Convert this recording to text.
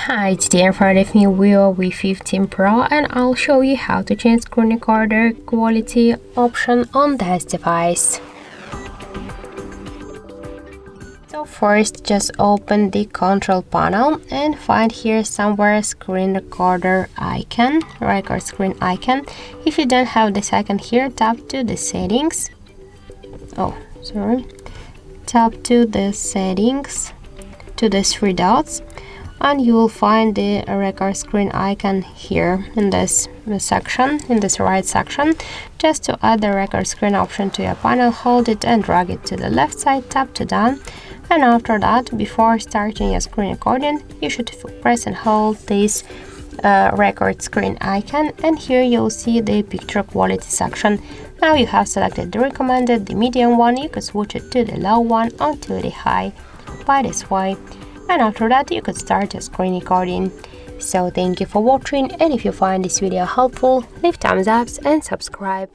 Hi, today in front of me VIVO V15 Pro, and I'll show you how to change screen recorder quality option on this device. So first, just open the control panel and find here somewhere screen recorder icon, record screen icon. If you don't have this icon here, tap to the settings. Tap to the settings, to the three dots, and you will find the record screen icon here in this section, in this right section. Just to add the record screen option to your panel, hold it and drag it to the left side, tap to done. And after that, before starting your screen recording, you should press and hold this record screen icon, and here you'll see the picture quality section. Now you have selected the recommended, the medium one. You could switch it to the low one or to the high by this way. And after that, you could start your screen recording. So thank you for watching, and if you find this video helpful, leave thumbs up and subscribe.